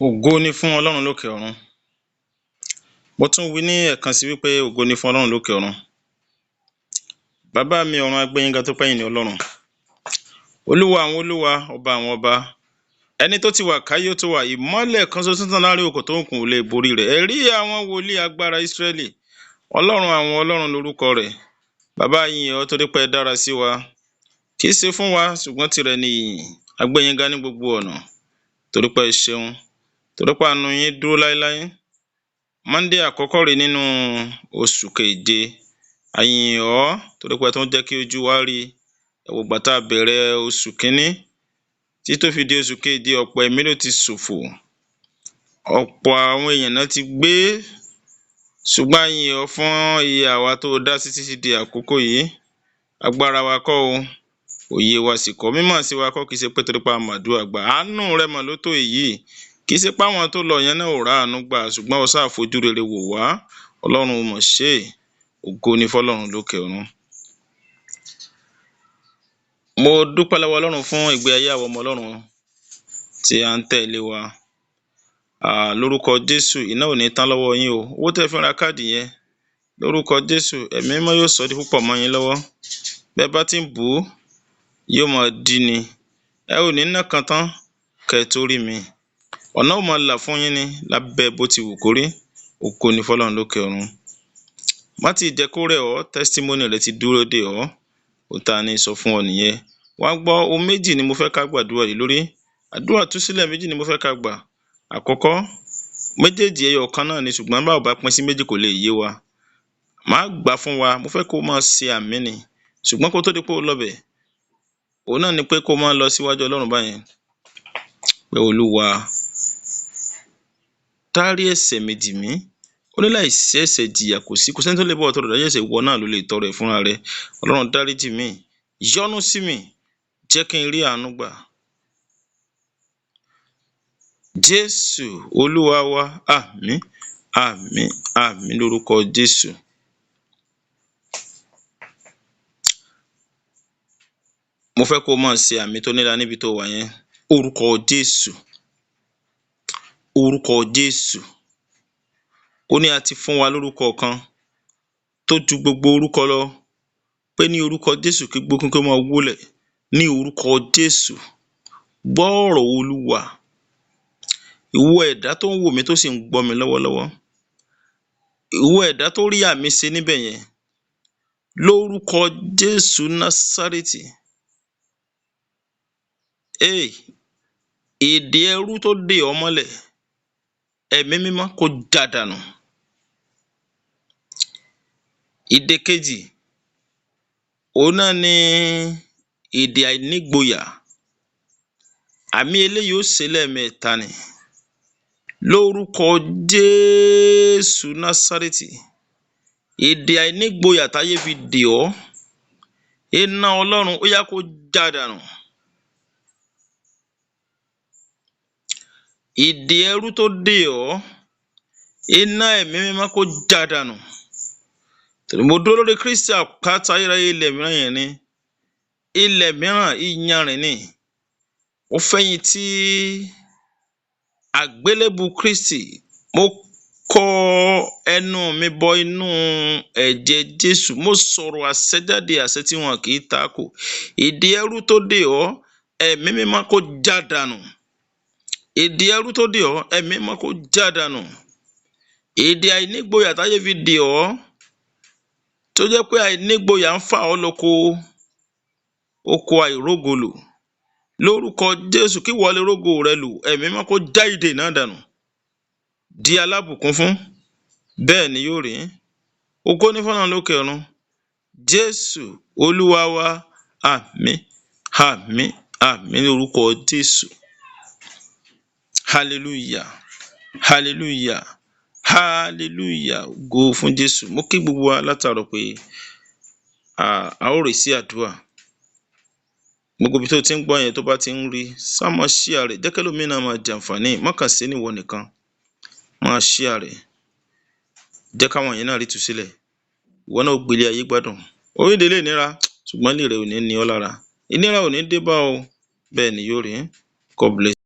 Ògo ni fún Ọlọ́run lókè ọ̀run. Mo tún wí ní ẹ̀kan sí wípé ògo ni fún Ọlọ́run lókè ọ̀run. Bàbá mi ọ̀run agbẹ́yìnga tó pẹ́yìn ní Ọlọ́run. Olúwa àwọn olúwa, ọba àwọn ọba. Ẹni tó ti wà káyé tó wà, ìmọ́lẹ̀ kan ṣoṣo tán láàrin òkò tó ń kùn ò lè borí rẹ̀. Ẹ̀rí àwọn wòlíì agbára Ísírẹ́lì. Ọlọ́run àwọn ọlọ́run lorúkọ rẹ̀. Bàbá yìn ọ́ torí pé ẹ dára sí wa. Kì í ṣe fún wa ṣùgbọ́n tirẹ̀ ni ìyìn. Agbẹ́yìnga ní gbogbo ọ̀nà torí pé ẹ ṣeun. Torí pé àánú yín dúró láéláé. Monday àkọ́kọ́ rèé nínú oṣù keje. A yìn ọ́ torí pé ẹ tún jẹ́ kí ojú wa rí. Ẹ wò ìgbà tá a bẹ̀rẹ̀ oṣù kínní tí tó fi di oṣù keje, ọ̀pọ̀ ẹ̀mí ló ti ṣòfò. Ọ̀pọ̀ àwọn èèyàn náà ti gbé. Ṣùgbọ́n a yìn ọ́ fún iye àwa tó dá sí títí di àkókò yìí. Agbára wa kọ́ o, òye wa sì kọ́, mímọ̀ sí wa kọ́, kì í ṣe pé torí pé a mọ̀ àdúrà gbà. Àánú rẹ mọ̀ ló tó èyí. Kì í ṣe pé àwọn tó lọ yẹn náà ò rá àánú gbà, ṣùgbọ́n o ṣáà fojú rere wò wá. Ọlọ́run o mọ̀ ṣe. Ògo ni fọ́lọ́run lókè ọ̀run. Mo dúpẹ́ lọ́wọ́ Ọlọ́run fún ìgbé ayé àwọn ọmọ Ọlọ́run tí a ń tẹ̀lé wa. Lórúkọ Jésù, iná ò ní tán lọ́wọ́ yín o. Owó tẹ́ fi ra káàdì yẹn, lórúkọ Jésù, ẹ̀mí mímọ́ yóò sọ di púpọ̀ mọ́ yín lọ́wọ́. Bẹ́ẹ̀ bá ti ń bù ú, yóò máa dí ni. Ẹ ò ní ná kan tán kẹ́ ẹ tó rí mi. Ọ̀nà ò máa là fún yín ni lábẹ́ bó ti wù kó rí. Ògo ni fọ́lọ́run lókè ọ̀run. Má ti jẹ́ kó rẹ̀ ọ́, testimony rẹ ti dúró dè ọ́. Ó ta ni sọ fún ọ nìyẹn. Wá gbọ́, ohun méjì ni mo fẹ́ ká gbàdúrà yìí lórí. Àdúrà túsílẹ̀ méjì ni mo fẹ́ ká gbà. Àkọ́kọ́, méjèèjì ẹyọ kan náà ni, ṣùgbọ́n bá ò bá pín sí méjì kò lè yé wa. Màá gbà fún wa, mo fẹ́ kó máa ṣe àmì ni. Ṣùgbọ́n kó tó di pé ó lọ bẹ̀, òun náà ni pé kó máa lọ síwájú Ọlọ́run báyẹn. Pé Olúwa, dárí ẹ̀ṣẹ̀ mi jì mí. Ó ní láìsí ẹ̀ṣẹ̀ jìyà kò sí. Kò sẹ́ni tó lè bọ́ ọ̀tọ̀ rẹ̀ dárí ẹ̀ṣẹ̀, ìwọ náà ló lè tọrọ ẹ̀ fúnra rẹ̀. Ọlọ́run dárí jì mí. Yọ́nú sí mi. Jẹ́ kí n rí àánú gbà. Jésù Olúwa wa, àmín, àmín, àmín lórúkọ Jésù. Mo fẹ́ kó máa ṣe àmì tó níra níbi tó wà yẹn. Orúkọ Jésù. Orúkọ Jésù. Ó ní a ti fún wa lórúkọ kan tó ju gbogbo orúkọ lọ. Pé ní orúkọ Jésù kí gbókùn kí ó máa wólẹ̀. Ní orúkọ Jésù. Gbọ́ ọ̀rọ̀ Olúwa. Ìwọ ẹ̀dá tó ń wò mí tó sì ń gbọ́ mi lọ́wọ́lọ́wọ́. Ìwọ ẹ̀dá tó rí àmì ṣe níbẹ̀ yẹn. Lórúkọ Jésù Násárẹ́tì. Ìdè ẹrú tó dè ọ́ mọ́lẹ̀, ẹ̀mí mímọ́ kó já dànù. Ìdè kejì, òun náà ni ìdè àìnígboyà. Àmì eléyìí ó ṣe lẹ́ẹ̀mẹ́ta ni. Lórúkọ Jésù Násárẹ́tì. Ìdè àìnígboyà táyé fi dè ọ́, iná Ọlọ́run ó yá kó já dànù. Ìdè ẹrú tó dè ọ́, iná ẹ̀mí mímọ́ kó já dànù. Mo dúró lórí Kristi àpáta ayérayé, ilẹ̀ mìíràn yẹn ni. Ilẹ̀ mìíràn iyanrìn ni. Ó fẹ̀yìn tí àgbélébù Kristi. Mo kọ ẹnu mi bọ inú ẹ̀jẹ̀ Jésù. Mo sọ̀rọ̀ àṣẹ jáde, àṣẹ tí wọn kì í takò. Ìdè ẹrú tó dè ọ́, ẹ̀mí mímọ́ kó já dànù. Ìdè ẹrú tó dè ọ́, ẹ̀mí mímọ́ kó já dànù. Ìdè àìnígboyà táyé fi dè ọ́, tó jẹ́ pé àìnígboyà ń fà ọ́ lóko oko àìrógolò. Lórúkọ Jésù, kí wọlé rógo rẹ lò, ẹ̀mí mímọ́ kó já ìdè náà dànù. Di alábùkún fún. Bẹ́ẹ̀ ni yóò rí. Ògo ni fọ́lọ́run lókè ọ̀run. Jésù Olúwa wa, àmín, àmín, àmín lórúkọ Jésù. Hallelujah, hallelujah, hallelujah. Ògo fún Jésù. Mo kí gbogbo wa látàárọ̀ pé a ó rè sí àdúrà. Gbogbo ibi tó ti ń gbọ́ yẹn, tó bá ti ń rí, sá máa share rẹ̀. Jẹ́ kẹ́lòmíì náà máa jàǹfààní. Má kàn ṣe níwọ nìkan. Máa share rẹ̀. Jẹ́ káwọn yẹn náà rí ìtúsílẹ̀. Ìwọ náà ó gbélé ayé gbádùn. Orílẹ̀-èdè lè nira, ṣùgbọ́n ilé rẹ̀ ò ní ní ọ lára. Ìnira ò ní dé bá ọ. Bẹ́ẹ̀ ni yóò rí. God bless.